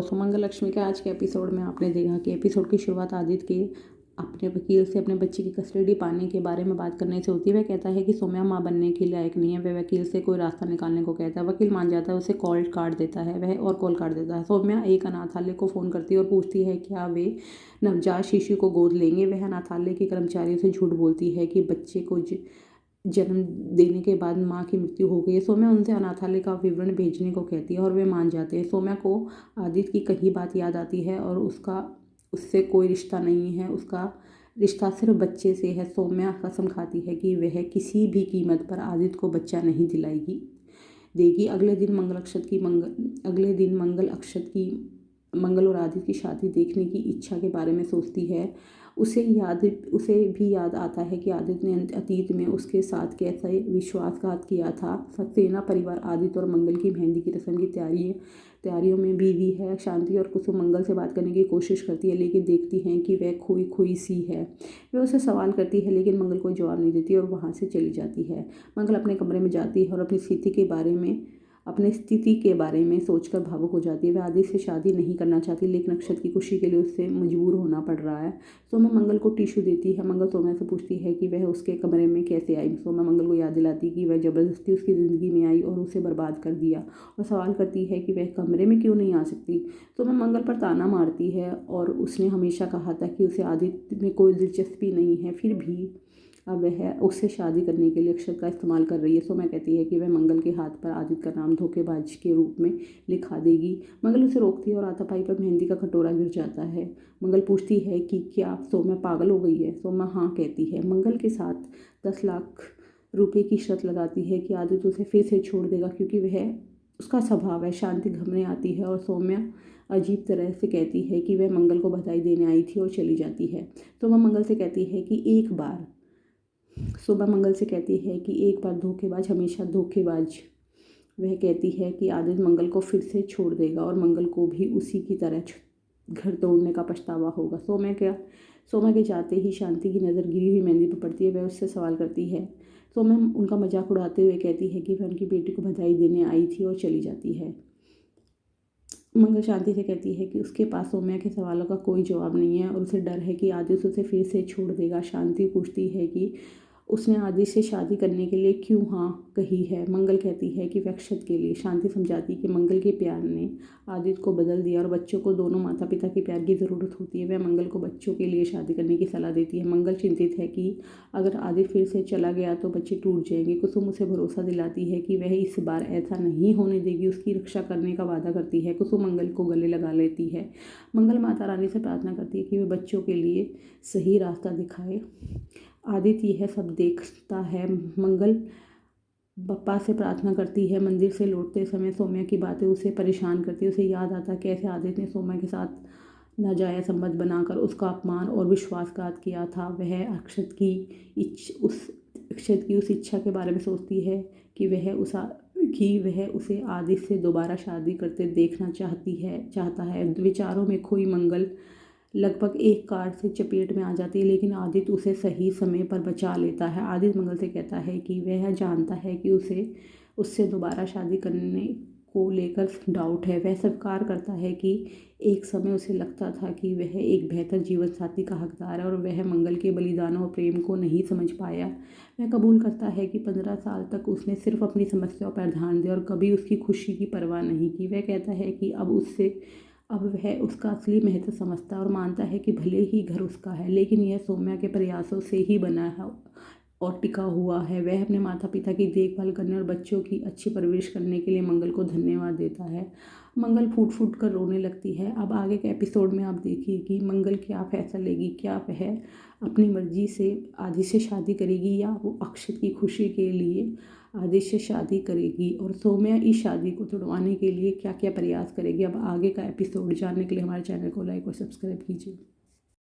दोस्तों, मंगल लक्ष्मी के आज के एपिसोड में आपने देखा कि एपिसोड की शुरुआत आदित्य के अपने वकील से अपने बच्चे की कस्टडी पाने के बारे में बात करने से होती है। वह कहता है कि सौम्या माँ बनने के लायक नहीं है। वह वकील से कोई रास्ता निकालने को कहता है। वकील मान जाता है, उसे कॉल काट देता है वह और कॉल काट देता है। सौम्या एक अनाथालय को फ़ोन करती है और पूछती है क्या वे नवजात शिशु को गोद लेंगे। वह अनाथालय के कर्मचारियों से झूठ बोलती है कि बच्चे को जन्म देने के बाद माँ की मृत्यु हो गई है। सौम्या उनसे अनाथालय का विवरण भेजने को कहती है और वे मान जाते हैं। सौम्या को आदित्य की कही बात याद आती है और उससे कोई रिश्ता नहीं है, उसका रिश्ता सिर्फ बच्चे से है। सौम्या कसम खाती है कि वह किसी भी कीमत पर आदित्य को बच्चा नहीं देगी। अगले दिन मंगल और आदित्य की शादी देखने की इच्छा के बारे में सोचती है। उसे भी याद आता है कि आदित्य ने अतीत में उसके साथ कैसे विश्वासघात किया था। सक्सेना परिवार आदित्य और मंगल की मेहंदी की रस्म की तैयारियों में बिजी है। शांति और कुसुम मंगल से बात करने की कोशिश करती है, लेकिन देखती हैं कि वह खोई खोई सी है। वह उसे सवाल करती है, लेकिन मंगल कोई जवाब नहीं देती और वहाँ से चली जाती है। मंगल अपने कमरे में जाती है और अपनी स्थिति के बारे में सोचकर भावुक हो जाती है। वह आदित्य से शादी नहीं करना चाहती, लेकिन अक्षत की खुशी के लिए उससे मजबूर होना पड़ रहा है। सौम्या मंगल को टिश्यू देती है। मंगल सौम्या से पूछती है कि वह उसके कमरे में कैसे आई। सौम्या मंगल को याद दिलाती कि वह ज़बरदस्ती उसकी ज़िंदगी में आई और उसे बर्बाद कर दिया, और सवाल करती है कि वह कमरे में क्यों नहीं आ सकती। सौम्या मंगल पर ताना मारती है और उसने हमेशा कहा था कि उसे आदित्य में कोई दिलचस्पी नहीं है, फिर भी अब वह उससे शादी करने के लिए अक्षत का इस्तेमाल कर रही है। सौम्या कहती है कि वह मंगल के हाथ पर आदित्य का नाम धोखेबाज के रूप में लिखा देगी। मंगल उसे रोकती है और हाथापाई पर मेहंदी का कटोरा गिर जाता है। मंगल पूछती है कि क्या सौम्या पागल हो गई है। सौम्या हाँ कहती है। मंगल के साथ 10 लाख रुपए की शर्त लगाती है कि आदित्य उसे फिर से छोड़ देगा, क्योंकि वह उसका स्वभाव है। शांति घबराने आती है और सौम्या अजीब तरह से कहती है कि वह मंगल को बधाई देने आई थी और चली जाती है। तो वह मंगल से कहती है कि एक बार धोखेबाज हमेशा धोखेबाज। वह कहती है कि आदित्य मंगल को फिर से छोड़ देगा और मंगल को भी उसी की तरह घर तोड़ने का पछतावा होगा। सौम्या के जाते ही शांति की नज़र गिरी हुई मेहंदी पर पड़ती है। वह उससे सवाल करती है। सौम्या उनका मजाक उड़ाते हुए कहती है कि वह उनकी बेटी को बधाई देने आई थी और चली जाती है। मंगल शांति से कहती है कि उसके पास सौम्या के सवालों का कोई जवाब नहीं है और उसे डर है कि आदित्य उसे फिर से छोड़ देगा। शांति पूछती है कि उसने आदित्य से शादी करने के लिए क्यों हाँ कही है। मंगल कहती है कि वह अक्षत के लिए। शांति समझाती कि मंगल के प्यार ने आदित्य को बदल दिया और बच्चों को दोनों माता पिता के प्यार की ज़रूरत होती है। वह मंगल को बच्चों के लिए शादी करने की सलाह देती है। मंगल चिंतित है कि अगर आदित्य फिर से चला गया तो बच्चे टूट जाएंगे। कुसुम उसे भरोसा दिलाती है कि वह इस बार ऐसा नहीं होने देगी, उसकी रक्षा करने का वादा करती है। कुसुम मंगल को गले लगा लेती है। मंगल माता रानी से प्रार्थना करती है कि वह बच्चों के लिए सही रास्ता दिखाए। आदित्य यह सब देखता है। मंगल बप्पा से प्रार्थना करती है। मंदिर से लौटते समय सौम्या की बातें उसे परेशान करती है। उसे याद आता कैसे आदित्य ने सौम्या के साथ नाजायज़ संबंध बनाकर उसका अपमान और विश्वासघात किया था। वह अक्षत की उस इच्छा के बारे में सोचती है कि वह उसे आदित्य से दोबारा शादी करते देखना चाहता है। विचारों में खोई मंगल लगभग एक कार से चपेट में आ जाती है, लेकिन आदित्य उसे सही समय पर बचा लेता है। आदित्य मंगल से कहता है कि वह जानता है कि उससे दोबारा शादी करने को लेकर डाउट है। वह स्वीकार करता है कि एक समय उसे लगता था कि वह एक बेहतर जीवन साथी का हकदार है और वह मंगल के बलिदानों और प्रेम को नहीं समझ पाया। वह कबूल करता है कि 15 साल तक उसने सिर्फ अपनी समस्याओं पर ध्यान दिया और कभी उसकी खुशी की परवाह नहीं की। वह कहता है कि अब वह उसका असली महत्व समझता है और मानता है कि भले ही घर उसका है, लेकिन यह सौम्या के प्रयासों से ही बना है और टिका हुआ है। वह अपने माता पिता की देखभाल करने और बच्चों की अच्छी परवरिश करने के लिए मंगल को धन्यवाद देता है। मंगल फूट फूट कर रोने लगती है। अब आगे के एपिसोड में आप देखिए कि मंगल क्या फैसला लेगी। क्या वह अपनी मर्जी से आदित्य से शादी करेगी या वो अक्षत की खुशी के लिए आदित्य से शादी करेगी, और सौम्या इस शादी को तुड़वाने के लिए क्या क्या प्रयास करेगी। अब आगे का एपिसोड जानने के लिए हमारे चैनल को लाइक और सब्सक्राइब कीजिए।